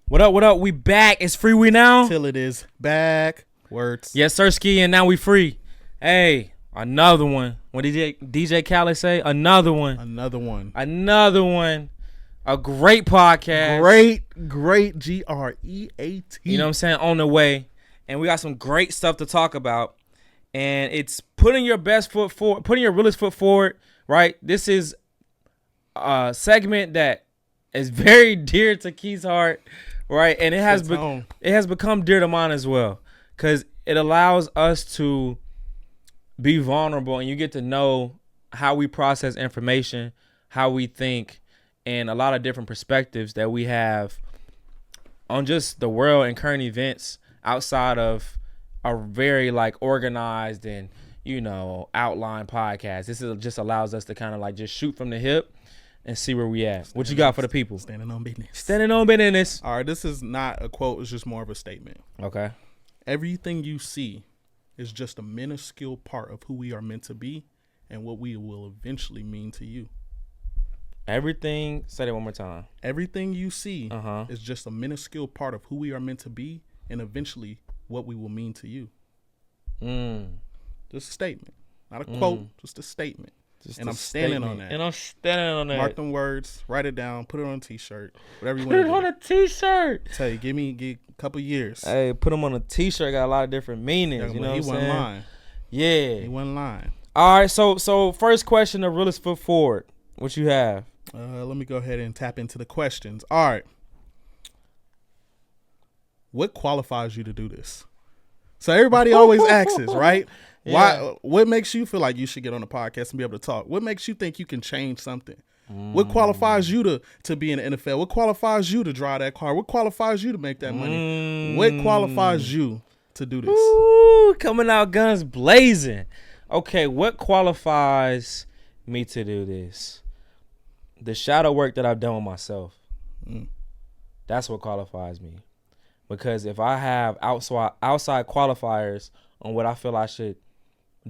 What up, what up? We back. It's Freewenow. Till it is backwards. Yes, sir, ski, and now we free. Hey, another one. What did DJ Khaled say? Another one. Another one. Another one. A great podcast. Great G-R-E-A-T. You know what I'm saying? On the way. And we got some great stuff to talk about. And it's putting your best foot forward, putting your realest foot forward, right? This is a segment that is very dear to Key's heart, right? And it has become dear to mine as well, because it allows us to be vulnerable, and you get to know how we process information, how we think, and a lot of different perspectives that we have on just the world and current events outside of a very organized and outlined podcast. This just allows us to kind of just shoot from the hip and see where we at. What you got for the people? Standing on business. Standing on business. All right, this is not a quote. It's just more of a statement. Okay. Everything you see is just a minuscule part of who we are meant to be and what we will eventually mean to you. Everything. Say that one more time. Everything you see is just a minuscule part of who we are meant to be and eventually what we will mean to you. Just a statement. Not a quote, just a statement. And I'm standing on that. And I'm standing on that. Mark them words, write it down, put it on a t-shirt, whatever you Put want it to on do. a t-shirt. Tell you, give a couple years. Hey, put them on a t-shirt. Got a lot of different meanings. You know what I'm saying? He wasn't lying. Yeah. He wasn't lying. All right. So first question, the realest foot forward. What you have? Let me go ahead and tap into the questions. All right. What qualifies you to do this? So everybody always asks this, right? Yeah. Why? What makes you feel like you should get on a podcast and be able to talk? What makes you think you can change something? What qualifies you to be in the NFL? What qualifies you to drive that car? What qualifies you to make that money? What qualifies you to do this? Ooh, coming out guns blazing. Okay, what qualifies me to do this? The shadow work that I've done with myself. That's what qualifies me. Because if I have outside qualifiers on what I feel I should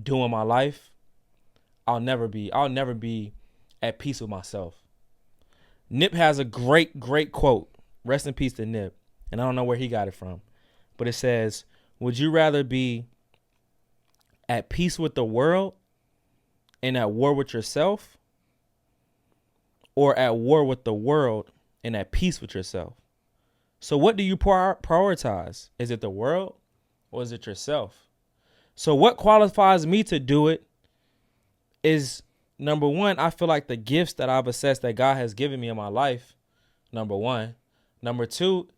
do in my life, I'll never be at peace with myself. Nip has a great quote. Rest in peace to Nip. And I don't know where he got it from. But it says, would you rather be at peace with the world and at war with yourself, or at war with the world and at peace with yourself? So what do you prioritize? Is it the world or is it yourself? So what qualifies me to do it is, number one, I feel like the gifts that I've assessed that God has given me in my life, number one. Number two,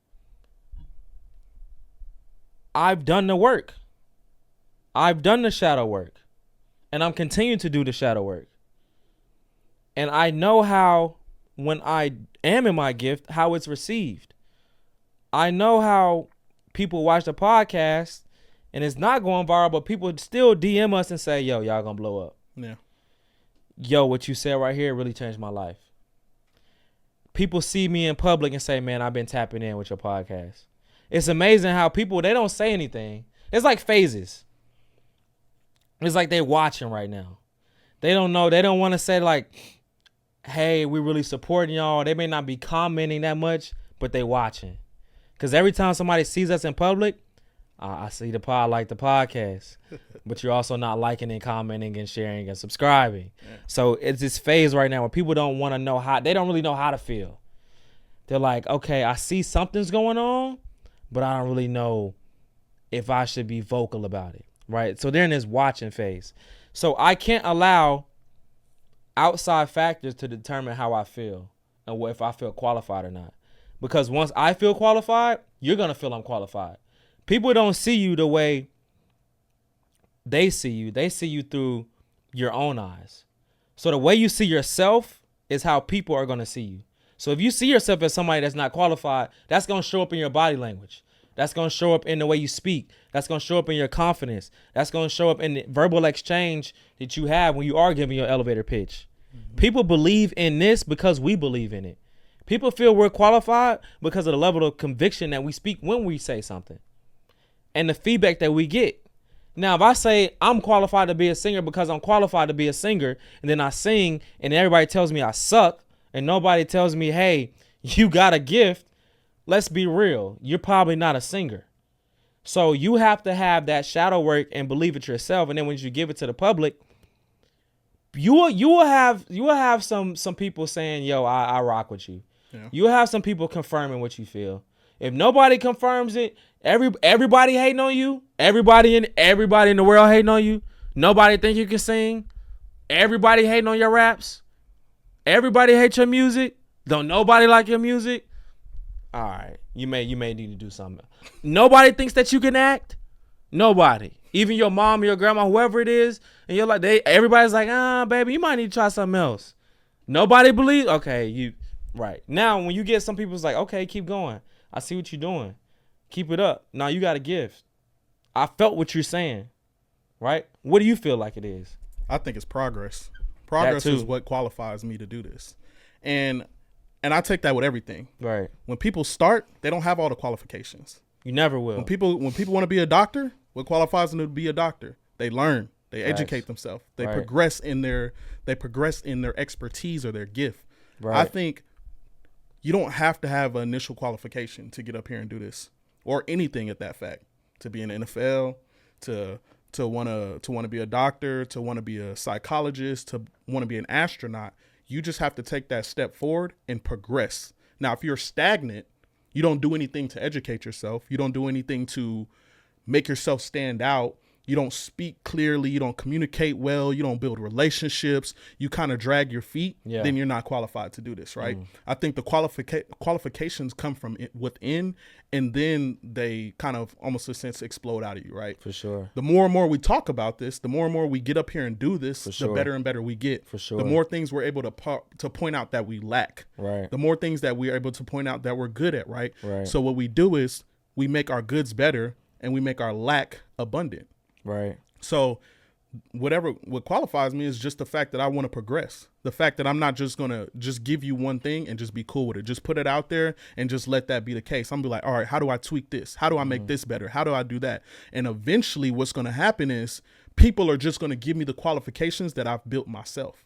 I've done the work. I've done the shadow work. And I'm continuing to do the shadow work. And I know how, when I am in my gift, how it's received. I know how people watch the podcast and it's not going viral, but people still DM us and say, yo, y'all gonna blow up. Yeah. Yo, what you said right here really changed my life. People see me in public and say, man, I've been tapping in with your podcast. It's amazing how people, they don't say anything. It's like phases. It's like they're watching right now. They don't know. They don't want to say hey, we really supporting y'all. They may not be commenting that much, but they watching. Because every time somebody sees us in public, I see the pod, like the podcast. But you're also not liking and commenting and sharing and subscribing. Yeah. So it's this phase right now where people don't want to know how, they don't really know how to feel. They're like, okay, I see something's going on, but I don't really know if I should be vocal about it, right? So they're in this watching phase. So I can't allow outside factors to determine how I feel and if I feel qualified or not. Because once I feel qualified, you're going to feel I'm qualified. People don't see you the way they see you. They see you through your own eyes. So the way you see yourself is how people are going to see you. So if you see yourself as somebody that's not qualified, that's going to show up in your body language. That's going to show up in the way you speak. That's going to show up in your confidence. That's going to show up in the verbal exchange that you have when you are giving your elevator pitch. Mm-hmm. People believe in this because we believe in it. People feel we're qualified because of the level of conviction that we speak when we say something and the feedback that we get. Now, if I say I'm qualified to be a singer because I'm qualified to be a singer, and then I sing and everybody tells me I suck and nobody tells me, hey, you got a gift, let's be real. You're probably not a singer. So you have to have that shadow work and believe it yourself. And then when you give it to the public, you will have some people saying, yo, I rock with you. Yeah. You'll have some people confirming what you feel. If nobody confirms it, everybody hating on you, everybody in the world hating on you, nobody think you can sing, everybody hating on your raps, everybody hates your music, don't nobody like your music. All right, you may need to do something. Nobody thinks that you can act. Nobody, even your mom or your grandma, whoever it is, and you're like, everybody's like, baby, you might need to try something else. Nobody believes. Okay, right now when you get some people's like, okay, keep going. I see what you're doing. Keep it up. Now you got a gift. I felt what you're saying, right? What do you feel like it is? I think it's progress. Progress is what qualifies me to do this, and I take that with everything. Right. When people start, they don't have all the qualifications. You never will. When people want to be a doctor, what qualifies them to be a doctor? They learn. They educate themselves. They progress in their expertise or their gift. Right. I think you don't have to have an initial qualification to get up here and do this, or anything at that fact. To be in the NFL, to want to be a doctor, to want to be a psychologist, to want to be an astronaut. You just have to take that step forward and progress. Now, if you're stagnant, you don't do anything to educate yourself. You don't do anything to make yourself stand out. You don't speak clearly. You don't communicate well. You don't build relationships. You kind of drag your feet. Yeah. Then you're not qualified to do this, right? I think the qualifications come from within, and then they kind of almost in a sense explode out of you, right? For sure. The more and more we talk about this, the more and more we get up here and do this, sure. the better and better we get. For sure. The more things we're able to point out that we lack. Right. The more things that we're able to point out that we're good at, right? Right. So what we do is we make our goods better and we make our lack abundant. Right. So what qualifies me is just the fact that I want to progress. The fact that I'm not just going to just give you one thing and just be cool with it. Just put it out there and just let that be the case. I'm going to be like, all right, how do I tweak this? How do I make this better? How do I do that? And eventually what's going to happen is people are just going to give me the qualifications that I've built myself.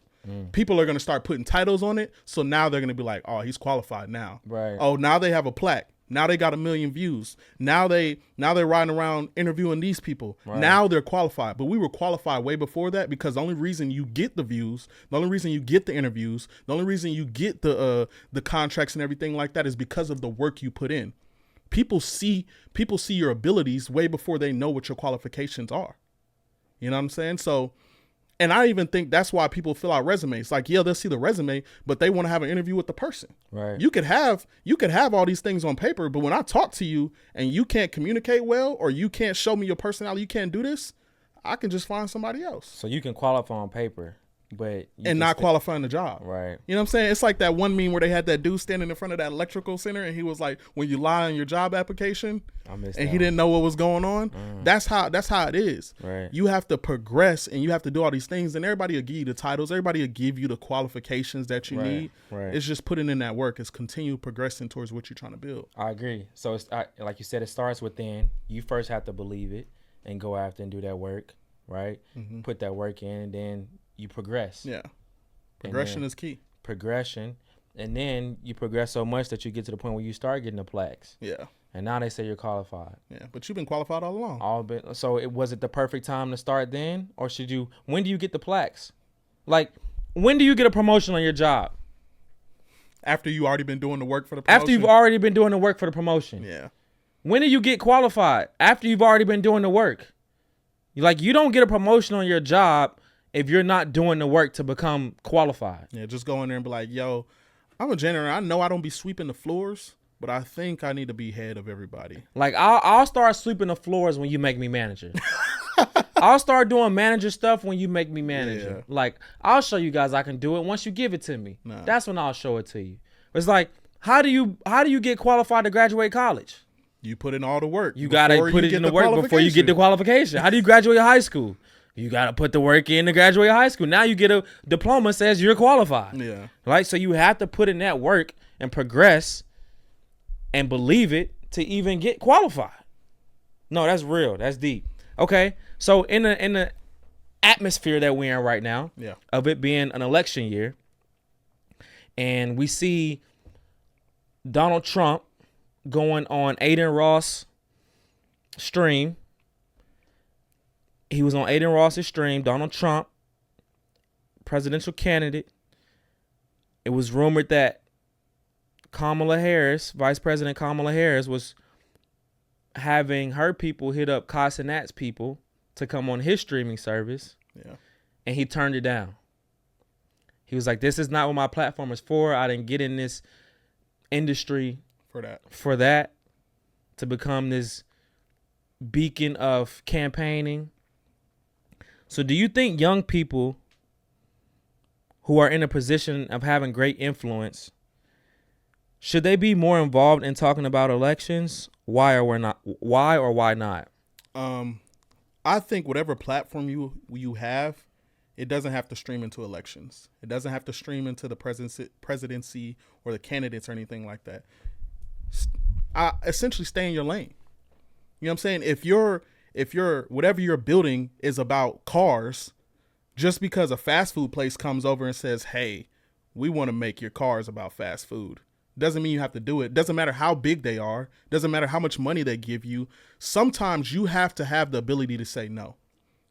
People are going to start putting titles on it. So now they're going to be like, oh, he's qualified now. Right. Oh, now they have a plaque. Now they got 1 million views. Now they're riding around interviewing these people. Right. Now they're qualified. But we were qualified way before that, because the only reason you get the views, the only reason you get the interviews, the only reason you get the contracts and everything like that is because of the work you put in. People see your abilities way before they know what your qualifications are. You know what I'm saying? So, and I even think that's why people fill out resumes. Like, yeah, they'll see the resume, but they want to have an interview with the person. Right. You could have all these things on paper, but when I talk to you and you can't communicate well, or you can't show me your personality, you can't do this, I can just find somebody else. So you can qualify on paper, but and not qualifying the job. Right. You know what I'm saying? It's like that one meme where they had that dude standing in front of that electrical center, and he was like, when you lie on your job application, and he didn't know what was going on. That's how it is. Right. You have to progress, and you have to do all these things, and everybody will give you the titles. Everybody will give you the qualifications that you need. Right. It's just putting in that work. It's continue progressing towards what you're trying to build. I agree. So it's like you said, it starts within. You first have to believe it and go after and do that work, right? Put that work in, and then you progress. Yeah. Progression is key. Progression. And then you progress so much that you get to the point where you start getting the plaques. Yeah. And now they say you're qualified. Yeah. But you've been qualified all along. So was it the perfect time to start then? Or when do you get the plaques? Like, when do you get a promotion on your job? After you already been doing the work for the promotion? After you've already been doing the work for the promotion. Yeah. When do you get qualified? After you've already been doing the work. You don't get a promotion on your job if you're not doing the work to become qualified. Yeah, just go in there and be like, yo, I'm a janitor. I know I don't be sweeping the floors, but I think I need to be head of everybody. Like, I'll start sweeping the floors when you make me manager. I'll start doing manager stuff when you make me manager. Yeah. Like, I'll show you guys I can do it once you give it to me. Nah. That's when I'll show it to you. It's like, how do you get qualified to graduate college? You put in all the work. You got to put it in the work before you get the qualification. How do you graduate high school? You got to put the work in to graduate high school. Now you get a diploma that says you're qualified. Yeah. Right? So you have to put in that work and progress and believe it to even get qualified. No, that's real. That's deep. Okay, so in the atmosphere that we're in right now, Yeah. of it being an election year, and we see Donald Trump going on Aiden Ross stream. He was on Aiden Ross's stream. Donald Trump, presidential candidate. It was rumored that Kamala Harris, Vice President Kamala Harris, was having her people hit up Casanat's people to come on his streaming service. Yeah. And he turned it down. He was like, this is not what my platform is for. I didn't get in this industry for that to become this beacon of campaigning. So do you think young people who are in a position of having great influence, should they be more involved in talking about elections? Why or why not? I think whatever platform you have, it doesn't have to stream into elections. It doesn't have to stream into the presidency or the candidates or anything like that. Essentially stay in your lane. You know what I'm saying? If you're whatever you're building is about cars, just because a fast food place comes over and says, hey, we want to make your cars about fast food, doesn't mean you have to do it. Doesn't matter how big they are. Doesn't matter how much money they give you. Sometimes you have to have the ability to say no.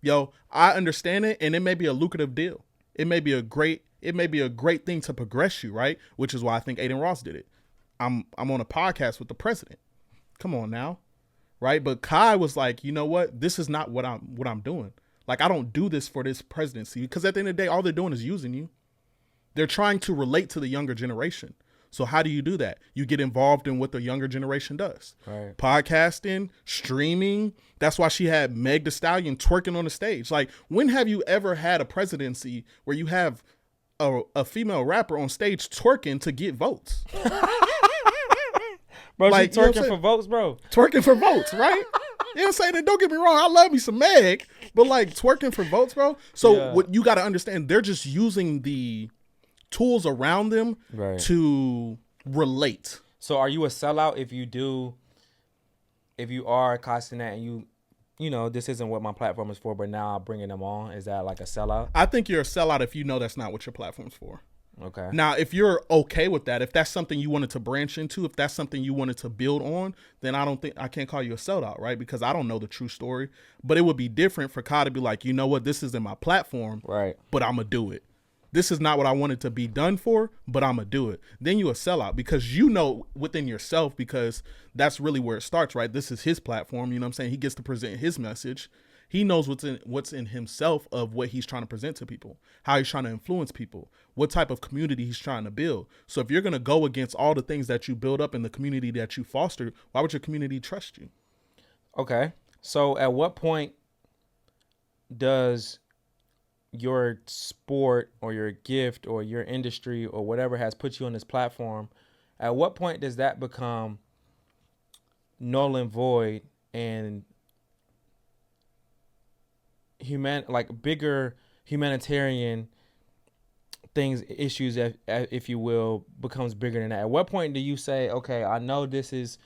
Yo, I understand it, and it may be a lucrative deal. It may be a great thing to progress you, right? Which is why I think Aiden Ross did it. I'm on a podcast with the president. Come on now. Right? But Kai was like, you know what? This is not what I'm doing. Like, I don't do this for this presidency, because at the end of the day, all they're doing is using you. They're trying to relate to the younger generation. So how do you do that? You get involved in what the younger generation does. Right. Podcasting, streaming. That's why she had Meg Thee Stallion twerking on the stage. Like, when have you ever had a presidency where you have a female rapper on stage twerking to get votes? Bro, like, she twerking for votes, bro. Twerking for votes, right? You know what I'm saying? And don't get me wrong, I love me some Meg, but like twerking for votes, bro. So what you got to understand, they're just using the tools around them to relate. So are you a sellout if you are casting that and you know, this isn't what my platform is for, but now I'm bringing them on? Is that like a sellout? I think you're a sellout if you know that's not what your platform's for. Okay. Now, if you're okay with that, if that's something you wanted to branch into, if that's something you wanted to build on, then I can't call you a sellout, right? Because I don't know the true story. But it would be different for Kai to be like, you know what, this isn't my platform, right? But I'm going to do it. This is not what I wanted to be done for, but I'm going to do it. Then you a sellout because you know within yourself, because that's really where it starts, right? This is his platform. You know what I'm saying? He gets to present his message. He knows what's in himself of what he's trying to present to people, how he's trying to influence people, what type of community he's trying to build. So if you're going to go against all the things that you build up in the community that you foster, why would your community trust you? Okay. So at what point does your sport or your gift or your industry or whatever has put you on this platform, at what point does that become null and void and bigger humanitarian things, issues, if you will, becomes bigger than that? At what point do you say, okay, I know this is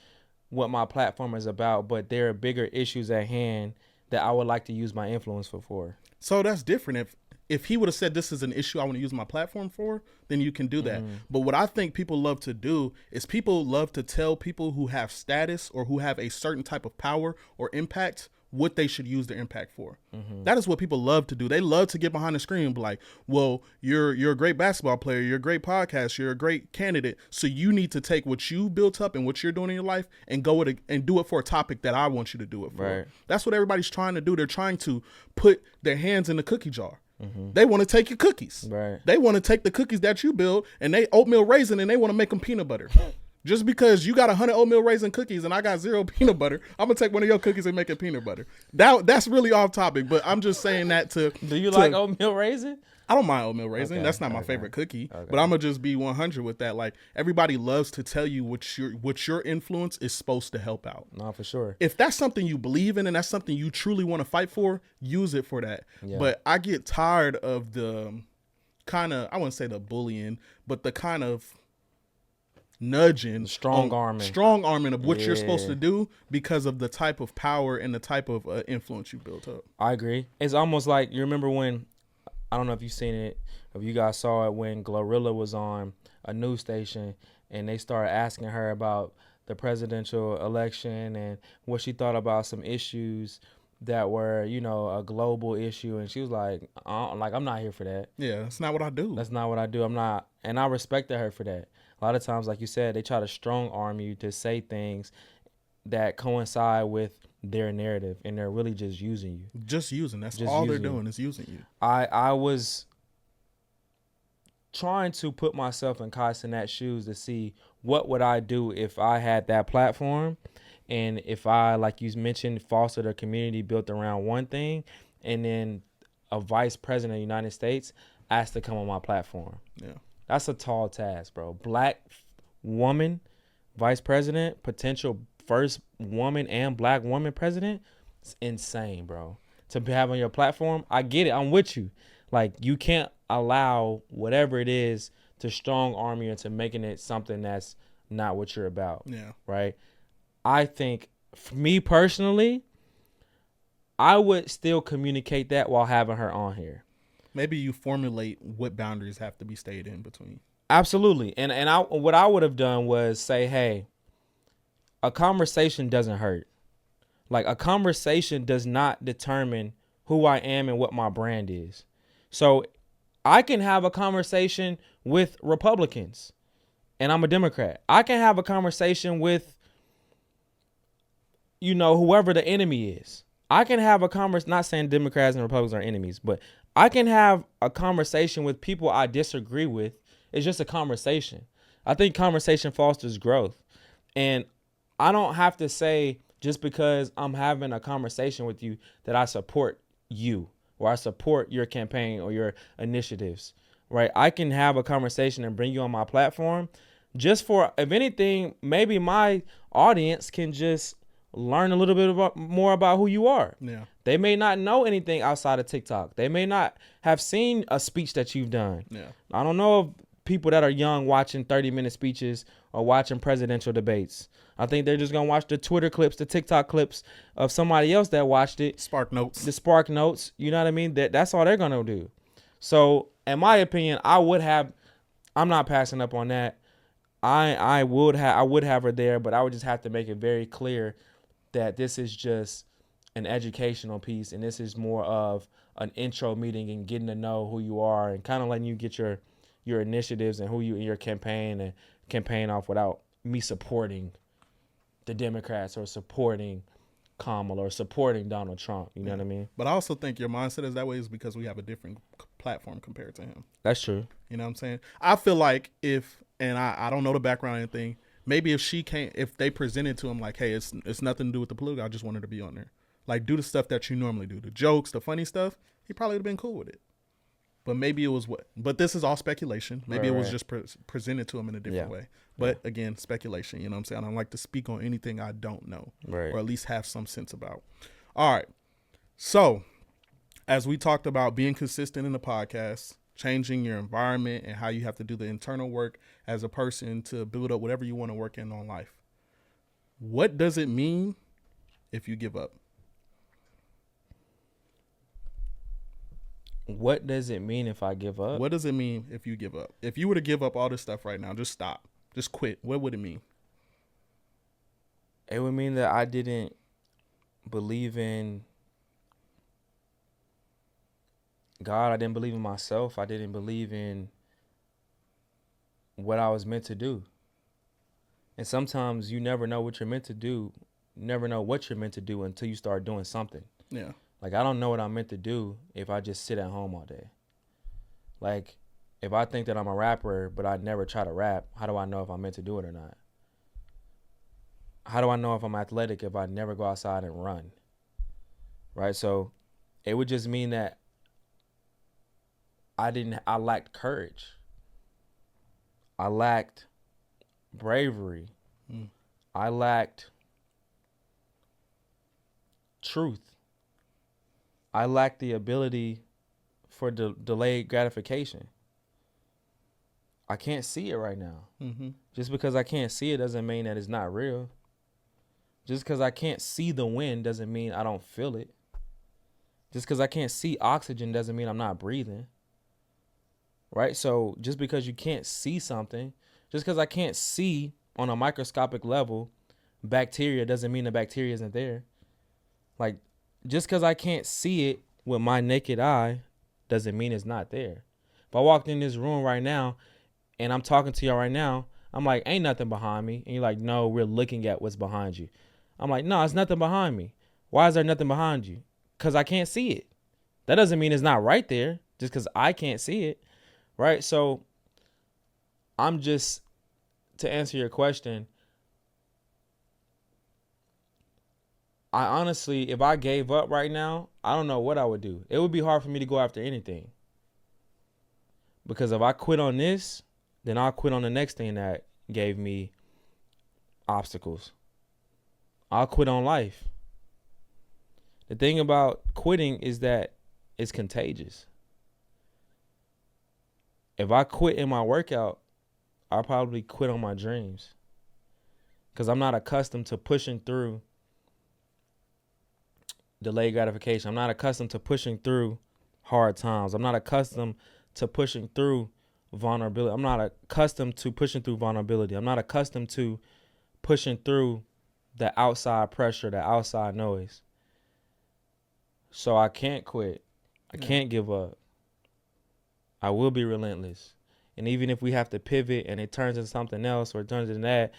what my platform is about, but there are bigger issues at hand that I would like to use my influence for? So that's different. If he would have said this is an issue I want to use my platform for, then you can do that. But what I think people love to do is people love to tell people who have status or who have a certain type of power or impact what they should use their impact for. That is what people love to do. They love to get behind the screen and be like, well, you're a great basketball player, you're a great podcast, you're a great candidate, so you need to take what you built up and what you're doing in your life and go with it and do it for a topic that I want you to do it for. Right. That's what everybody's trying to do. They're trying to put their hands in the cookie jar. They want to take your cookies. Right. They want to take the cookies that you build and they oatmeal raisin and they want to make them peanut butter. Just because you got 100 oatmeal raisin cookies and I got 0 peanut butter, I'm gonna take one of your cookies and make it peanut butter. That's really off topic, but I'm just saying that to. Do you like oatmeal raisin? I don't mind oatmeal raisin. Okay, That's not my favorite cookie, but I'm gonna just be 100 with that. Like, everybody loves to tell you what your influence is supposed to help out. No, for sure. If that's something you believe in and that's something you truly want to fight for, use it for that. Yeah. But I get tired of the kind of, I wouldn't say the bullying, but the kind of nudging, strong arming. strong arming of what you're supposed Yeah. to do because of the type of power and the type of influence you built up. I agree. It's almost like, you remember when, I don't know if you've seen it, if you guys saw it, when Glorilla was on a news station and they started asking her about the presidential election and what she thought about some issues that were, you know, a global issue, and she was like, I'm not here for that. Yeah, that's not what I do. That's not what I do. I'm not, and I respected her for that. A lot of times, like you said, they try to strong arm you to say things that coincide with their narrative, and they're really just using you. Just using. That's Just all they're using you. doing is using you. I was trying to put myself in Kai Cenat's shoes to see what would I do if I had that platform, and if I, like you mentioned, fostered a community built around one thing, and then a vice president of the United States asked to come on my platform. Yeah. That's a tall task, bro. Black woman vice president, potential first woman and black woman president. It's insane, bro. To have on your platform, I get it. I'm with you. Like, you can't allow whatever it is to strong arm you into making it something that's not what you're about. Yeah. Right? I think, for me personally, I would still communicate that while having her on here. Maybe you formulate what boundaries have to be stayed in between. Absolutely. And what I would have done was say, hey, a conversation doesn't hurt. Like, a conversation does not determine who I am and what my brand is. So I can have a conversation with Republicans and I'm a Democrat. I can have a conversation with, you know, whoever the enemy is. I can have a conversation, not saying Democrats and Republicans are enemies, but I can have a conversation with people I disagree with. It's just a conversation. I think conversation fosters growth. And I don't have to say, just because I'm having a conversation with you, that I support you or I support your campaign or your initiatives, right? I can have a conversation and bring you on my platform just for, if anything, maybe my audience can just learn a little bit more about who you are. Yeah. They may not know anything outside of TikTok. They may not have seen a speech that you've done. Yeah. I don't know if people that are young watching 30-minute speeches or watching presidential debates. I think they're just going to watch the Twitter clips, the TikTok clips of somebody else that watched it. Spark notes. The Spark Notes. You know what I mean? That's all they're going to do. So, in my opinion, I'm not passing up on that. I would have her there, but I would just have to make it very clear that this is just an educational piece, and this is more of an intro meeting and getting to know who you are and kind of letting you get your initiatives and who you in your campaign and campaign off without me supporting the Democrats or supporting Kamala or supporting Donald Trump. You know what I mean? But I also think your mindset is that way is because we have a different platform compared to him. That's true. You know what I'm saying? I feel like I don't know the background or anything, maybe if they presented to him like, hey, it's nothing to do with the political, I just wanted to be on there. Like, do the stuff that you normally do, the jokes, the funny stuff, he probably would have been cool with it. But maybe it was but this is all speculation. Maybe it was just presented to him in a different way. But again, speculation, you know what I'm saying? I don't like to speak on anything I don't know, or at least have some sense about. All right. So, as we talked about being consistent in the podcast, changing your environment and how you have to do the internal work as a person to build up whatever you want to work in on life. What does it mean if you give up? What does it mean if I give up? What does it mean if you give up? If you were to give up all this stuff right now, just stop, just quit, what would it mean? It would mean that I didn't believe in God. I didn't believe in myself. I didn't believe in what I was meant to do. And sometimes you never know what you're meant to do. You never know what you're meant to do until you start doing something. Yeah. Like, I don't know what I'm meant to do if I just sit at home all day. Like, if I think that I'm a rapper, but I never try to rap, how do I know if I'm meant to do it or not? How do I know if I'm athletic if I never go outside and run? Right? So it would just mean that I lacked courage. I lacked bravery. I lacked truth. I lacked the ability for delayed gratification. I can't see it right now. Mm-hmm. Just because I can't see it doesn't mean that it's not real. Just because I can't see the wind doesn't mean I don't feel it. Just because I can't see oxygen doesn't mean I'm not breathing. Right? So just because you can't see something, just because I can't see on a microscopic level bacteria doesn't mean the bacteria isn't there. Like, just because I can't see it with my naked eye doesn't mean it's not there. If I walked in this room right now and I'm talking to y'all right now, I'm like, ain't nothing behind me. And you're like, no, we're looking at what's behind you. I'm like, no, it's nothing behind me. Why is there nothing behind you? Because I can't see it. That doesn't mean it's not right there just because I can't see it. Right? So I'm just, to answer your question, I honestly, if I gave up right now, I don't know what I would do. It would be hard for me to go after anything. Because if I quit on this, then I'll quit on the next thing that gave me obstacles. I'll quit on life. The thing about quitting is that it's contagious. If I quit in my workout, I'll probably quit on my dreams. Because I'm not accustomed to pushing through delayed gratification. I'm not accustomed to pushing through hard times. I'm not accustomed to pushing through vulnerability. I'm not accustomed to pushing through vulnerability. I'm not accustomed to pushing through the outside pressure, the outside noise. So I can't quit. I can't give up. I will be relentless. And even if we have to pivot and it turns into something else or it turns into that,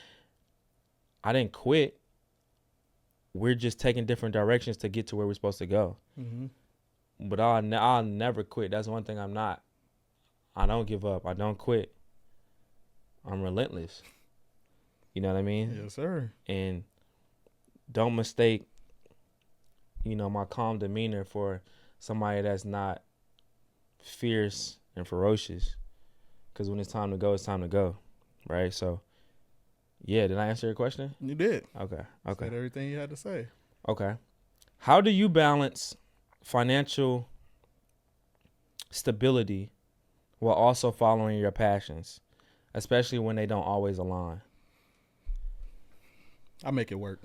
I didn't quit. We're just taking different directions to get to where we're supposed to go. Mm-hmm. But I'll never quit. That's one thing I'm not. I don't give up. I don't quit. I'm relentless. You know what I mean? Yes, sir. And don't mistake, my calm demeanor for somebody that's not fierce and ferocious. Because when it's time to go, it's time to go. Right? So, yeah, did I answer your question? You did. Okay. Said everything you had to say. Okay. How do you balance financial stability while also following your passions, especially when they don't always align? I make it work.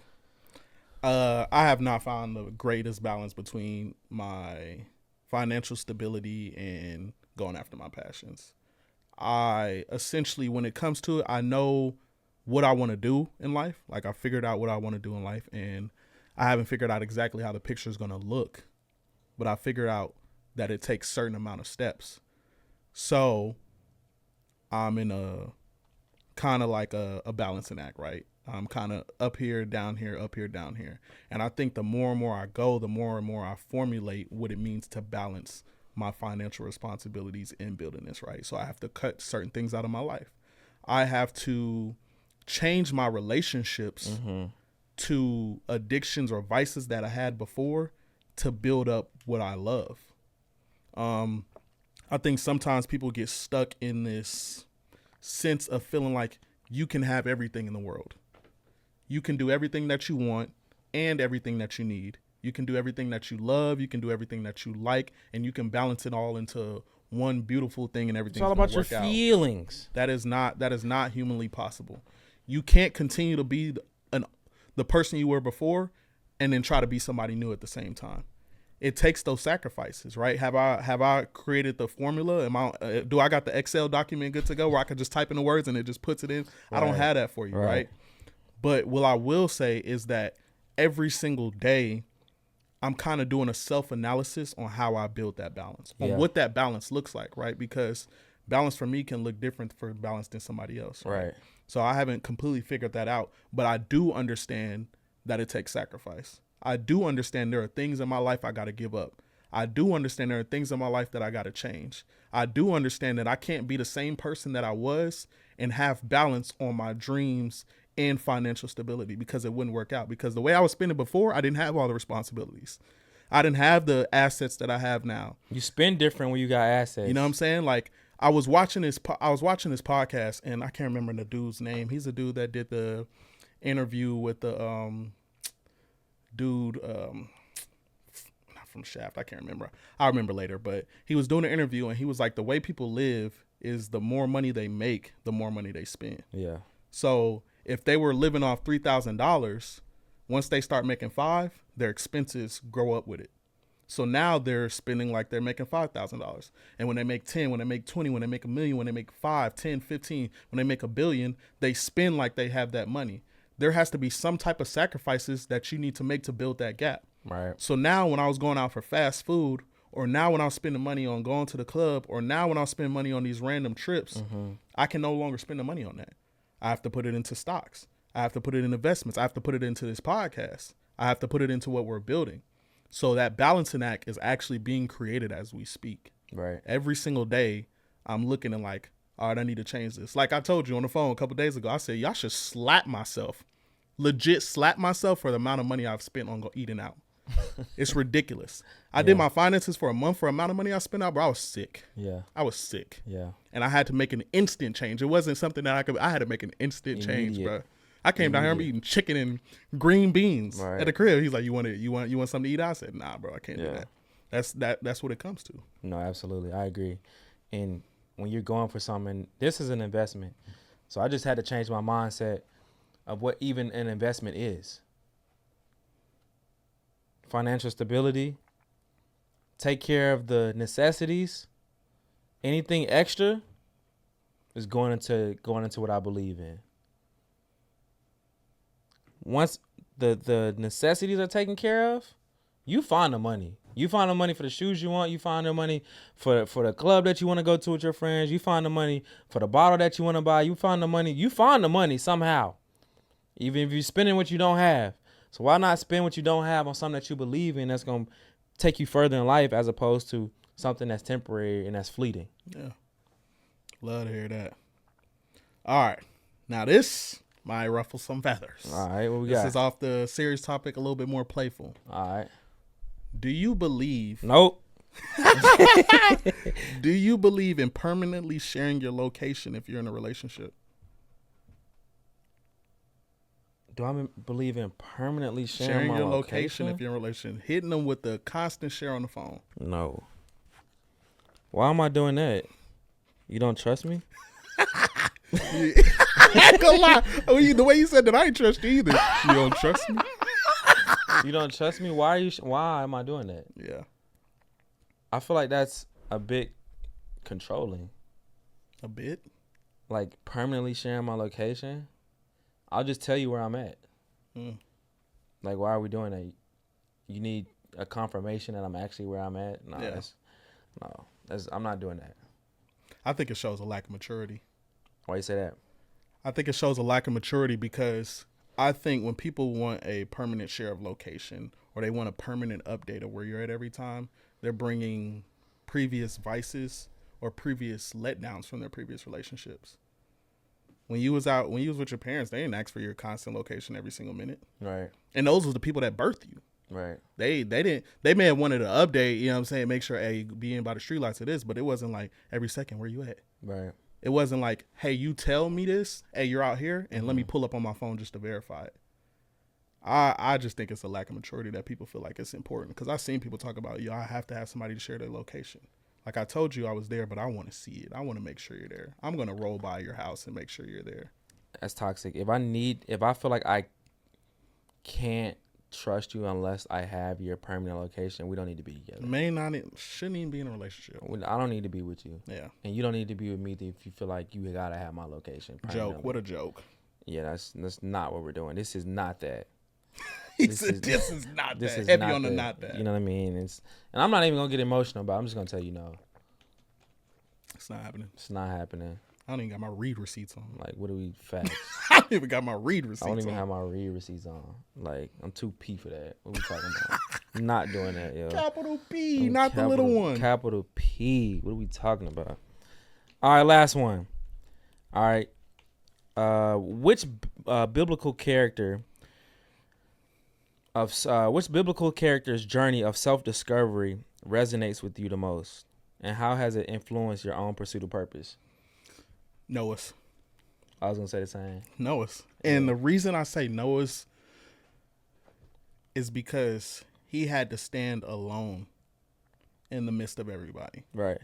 I have not found the greatest balance between my financial stability and going after my passions. I essentially, when it comes to it, I know what I want to do in life. Like, I figured out what I want to do in life, and I haven't figured out exactly how the picture is going to look, but I figured out that it takes certain amount of steps. So I'm in a kind of like a balancing act, right? I'm kind of up here, down here, up here, down here. And I think the more and more I go, the more and more I formulate what it means to balance my financial responsibilities in building this, right? So I have to cut certain things out of my life. I have to change my relationships to addictions or vices that I had before to build up what I love. I think sometimes people get stuck in this sense of feeling like you can have everything in the world. You can do everything that you want and everything that you need. You can do everything that you love. You can do everything that you like, and you can balance it all into one beautiful thing, and everything's It's all about your feelings. That is not humanly possible. You can't continue to be the person you were before and then try to be somebody new at the same time. It takes those sacrifices, right? Have I created the formula? Do I got the Excel document good to go where I can just type in the words and it just puts it in? Right. I don't have that for you, right? But what I will say is that every single day, I'm kind of doing a self-analysis on how I build that balance, on what that balance looks like, right? Because balance for me can look different for balance than somebody else, right? So I haven't completely figured that out, but I do understand that it takes sacrifice. I do understand there are things in my life I got to give up. I do understand there are things in my life that I got to change. I do understand that I can't be the same person that I was and have balance on my dreams and financial stability, because it wouldn't work out. Because the way I was spending before, I didn't have all the responsibilities. I didn't have the assets that I have now. You spend different when you got assets. You know what I'm saying? Like, I was watching this podcast, and I can't remember the dude's name. He's a dude that did the interview with the dude, from Shaft. I can't remember. I'll remember later. But he was doing an interview, and he was like, the way people live is the more money they make, the more money they spend. Yeah. So if they were living off $3,000, once they start making $5,000, their expenses grow up with it. So now they're spending like they're making $5,000. And when they make 10, when they make 20, when they make $1 million, when they make 5, 10, 15, when they make $1 billion, they spend like they have that money. There has to be some type of sacrifices that you need to make to build that gap. Right. So now when I was going out for fast food, or now when I was spending money on going to the club, or now when I was spending money on these random trips, I can no longer spend the money on that. I have to put it into stocks. I have to put it in investments. I have to put it into this podcast. I have to put it into what we're building. So that balancing act is actually being created as we speak. Right. Every single day, I'm looking and like, all right, I need to change this. Like I told you on the phone a couple days ago, I said, y'all should slap myself. Legit slap myself for the amount of money I've spent on eating out. It's ridiculous. I did my finances for a month for the amount of money I spent out, bro. I was sick. Yeah. I was sick. Yeah. And I had to make an instant change. It wasn't something that I had to make an instant change, bro. I came down here, I'm eating chicken and green beans at the crib. He's like, you want something to eat? I said, nah, bro, I can't do that. That's what it comes to. No, absolutely. I agree. And when you're going for something, this is an investment. So I just had to change my mindset of what even an investment is. Financial stability, take care of the necessities. Anything extra is going into what I believe in. Once the necessities are taken care of, you find the money. You find the money for the shoes you want. You find the money for the club that you want to go to with your friends. You find the money for the bottle that you want to buy. You find the money. You find the money somehow, even if you're spending what you don't have. So why not spend what you don't have on something that you believe in that's going to take you further in life as opposed to something that's temporary and that's fleeting? Yeah. Love to hear that. All right. Now this might ruffle some feathers. All right, what we got? This is off the serious topic, a little bit more playful. All right. Do you believe... Nope. Do you believe in permanently sharing your location if you're in a relationship? Do I believe in permanently sharing my your location if you're in a relationship? Hitting them with the constant share on the phone. No. Why am I doing that? You don't trust me? I ain't gonna lie. The way you said that, I ain't trust you either. You don't trust me? You don't trust me? Why am I doing that? Yeah. I feel like that's a bit controlling. A bit? Like permanently sharing my location? I'll just tell you where I'm at. Like, why are we doing that? You need a confirmation that I'm actually where I'm at? I'm not doing that. I think it shows a lack of maturity. Why you say that? I think it shows a lack of maturity because I think when people want a permanent share of location or they want a permanent update of where you're at every time, they're bringing previous vices or previous letdowns from their previous relationships. When you was with your parents, they didn't ask for your constant location every single minute. Right. And those were the people that birthed you. Right. They may have wanted an update, you know what I'm saying, make sure, hey, be in by the streetlights of this, but it wasn't like every second, where you at? Right. It wasn't like, hey, you tell me this, hey, you're out here, and let me pull up on my phone just to verify it. I just think it's a lack of maturity that people feel like it's important. Because I've seen people talk about, I have to have somebody to share their location. Like I told you I was there, but I want to see it. I want to make sure you're there. I'm going to roll by your house and make sure you're there. That's toxic. If I feel like I can't trust you unless I have your permanent location, we don't need to be together. Shouldn't even be in a relationship. I don't need to be with you. Yeah. And you don't need to be with me if you feel like you gotta have my location. Joke. What a joke. Yeah, that's not what we're doing. This is not that. This is not that. Heavy on the not that. You know what I mean? And I'm not even gonna get emotional about it. I'm just gonna tell you no. It's not happening. It's not happening. I don't even got my read receipts on. Like, what do we facts? I don't even got my read receipts on. I don't even have my read receipts on. Like, I'm too P for that. What we talking about? I'm not doing that, yo. Capital P, not the little one. Capital P. What are we talking about? All right, last one. All right. Which biblical character's journey of self-discovery resonates with you the most, and how has it influenced your own pursuit of purpose? Noah's. I was gonna say the same. Noah's, and the reason I say Noah's is because he had to stand alone in the midst of everybody. Right.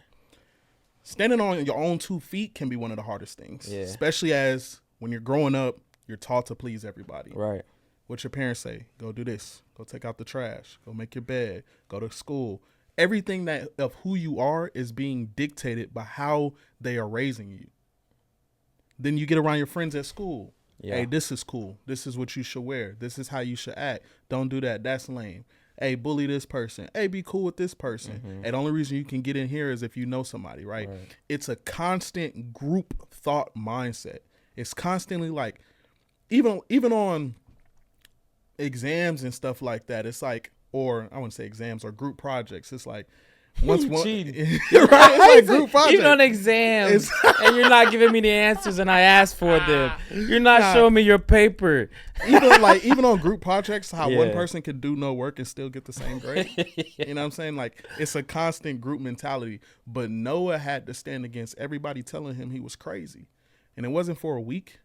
Standing on your own 2 feet can be one of the hardest things. Yeah. Especially as when you're growing up, you're taught to please everybody. Right. What your parents say, go do this, go take out the trash, go make your bed, go to school. Everything that of who you are is being dictated by how they are raising you. Then you get around your friends at school. Yeah. Hey, this is cool. This is what you should wear. This is how you should act. Don't do that. That's lame. Hey, bully this person. Hey, be cool with this person. Mm-hmm. And the only reason you can get in here is if you know somebody, right? It's a constant group thought mindset. It's constantly like, even on exams and stuff like that, it's like, or I wouldn't say exams or group projects. It's like, once one, right? It's like group project. Even on exams, and you're not giving me the answers, and I asked for them. You're not showing me your paper. Even on group projects, how one person can do no work and still get the same grade. You know what I'm saying? Like, it's a constant group mentality. But Noah had to stand against everybody telling him he was crazy, and it wasn't for a week,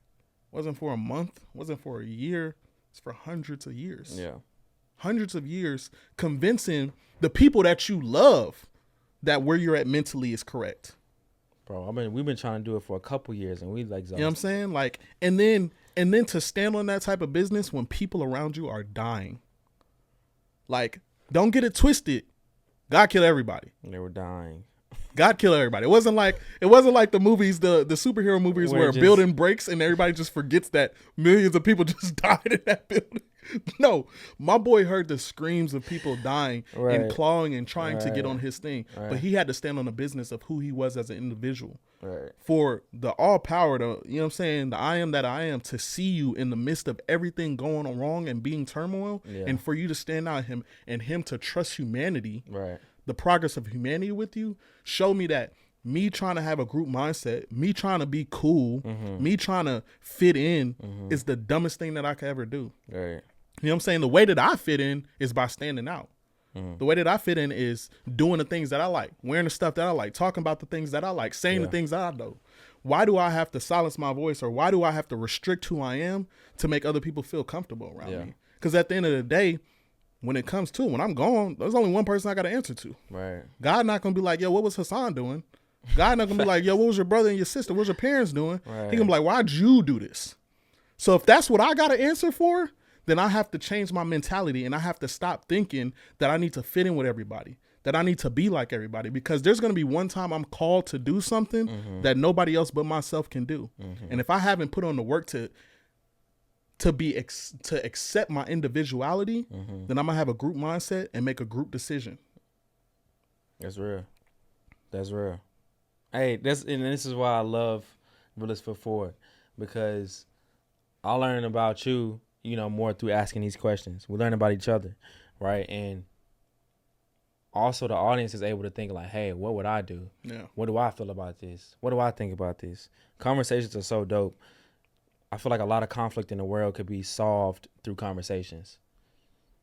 wasn't for a month, wasn't for a year. It's for hundreds of years. Yeah, hundreds of years convincing the people that you love that where you're at mentally is correct. Bro, we've been trying to do it for a couple years and we like exhausted. You know what I'm saying? Like, and then to stand on that type of business when people around you are dying. Like, don't get it twisted. God killed everybody. They were dying. God killed everybody. It wasn't like the movies, the superhero movies where a building breaks and everybody just forgets that millions of people just died in that building. No, my boy heard the screams of people dying and clawing and trying to get on his thing. But he had to stand on the business of who he was as an individual. For the all power, you know what I'm saying, the I am that I am, to see you in the midst of everything going on wrong and being turmoil, and for you to stand out him and him to trust humanity, the progress of humanity with you, show me that me trying to have a group mindset, me trying to be cool, me trying to fit in is the dumbest thing that I could ever do. You know what I'm saying? The way that I fit in is by standing out. The way that I fit in is doing the things that I like, wearing the stuff that I like, talking about the things that I like, saying the things that I know. Why do I have to silence my voice, or why do I have to restrict who I am to make other people feel comfortable around me? Because at the end of the day, when it comes to, when I'm gone, there's only one person I got to answer to. God not going to be like, yo, what was Hassan doing? God not going to be like, yo, what was your brother and your sister? What was your parents doing? He going to be like, why'd you do this? So if that's what I got to answer for, then I have to change my mentality, and I have to stop thinking that I need to fit in with everybody, that I need to be like everybody, because there's going to be one time I'm called to do something that nobody else but myself can do. And if I haven't put on the work to accept my individuality, then I'm going to have a group mindset and make a group decision. That's real. That's real. Hey, this is why I love Realest Foot Forward, because I learn about you, more through asking these questions. We learn about each other, right? And also the audience is able to think like, hey, what would I do? Yeah. What do I feel about this? What do I think about this? Conversations are so dope. I feel like a lot of conflict in the world could be solved through conversations.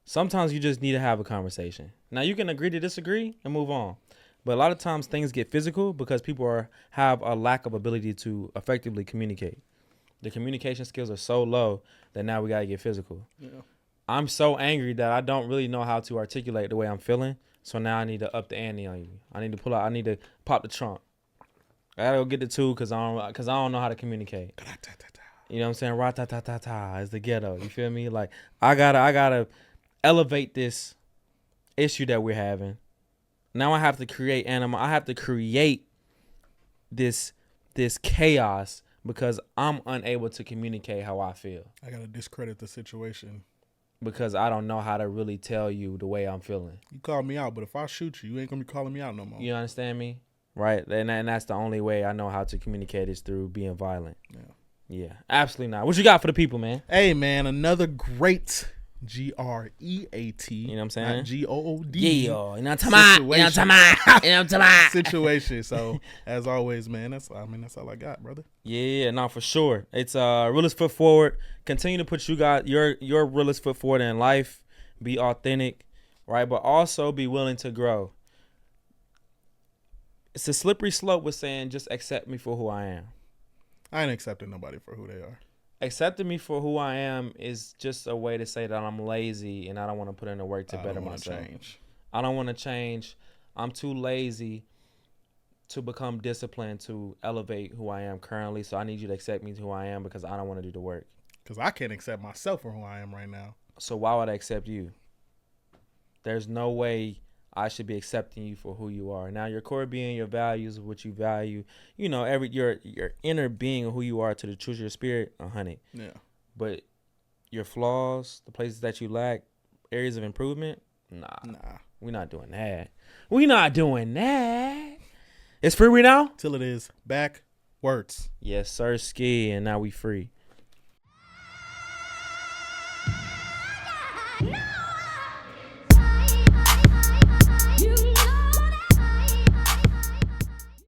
Sometimes you just need to have a conversation. Now, you can agree to disagree and move on. But a lot of times things get physical because people have a lack of ability to effectively communicate. The communication skills are so low that now we got to get physical. Yeah. I'm so angry that I don't really know how to articulate the way I'm feeling. So now I need to up the ante on you. I need to pop the trunk. I got to go get the tool because I don't know how to communicate. You know what I'm saying? Ra-ta-ta-ta-ta is the ghetto. You feel me? Like, I gotta elevate this issue that we're having. Now I have to create I have to create this chaos because I'm unable to communicate how I feel. I gotta discredit the situation. Because I don't know how to really tell you the way I'm feeling. You call me out, but if I shoot you, you ain't gonna be calling me out no more. You understand me? Right? And that's the only way I know how to communicate is through being violent. Yeah, absolutely not. What you got for the people, man? Hey, man, another great GREAT. You know what I'm saying? Not GOOD. Yeah, you know what I'm talking about. Situation. So, as always, man, that's all I got, brother. Yeah, no, for sure. It's Realest Foot Forward. Continue to put your realest foot forward in life. Be authentic, right? But also be willing to grow. It's a slippery slope with saying just accept me for who I am. I ain't accepting nobody for who they are. Accepting me for who I am is just a way to say that I'm lazy and I don't want to put in the work to better myself. I don't want to change. I'm too lazy to become disciplined to elevate who I am currently. So I need you to accept me to who I am because I don't want to do the work. Because I can't accept myself for who I am right now. So why would I accept you? There's no way I should be accepting you for who you are. Now your core being, your values, what you value, you know, your inner being of who you are to the truth of your spirit, 100. Yeah. But your flaws, the places that you lack, areas of improvement, nah. We're not doing that. We not doing that. It's Freewenow? Till it is backwards. Yes, sir, ski, and now we free.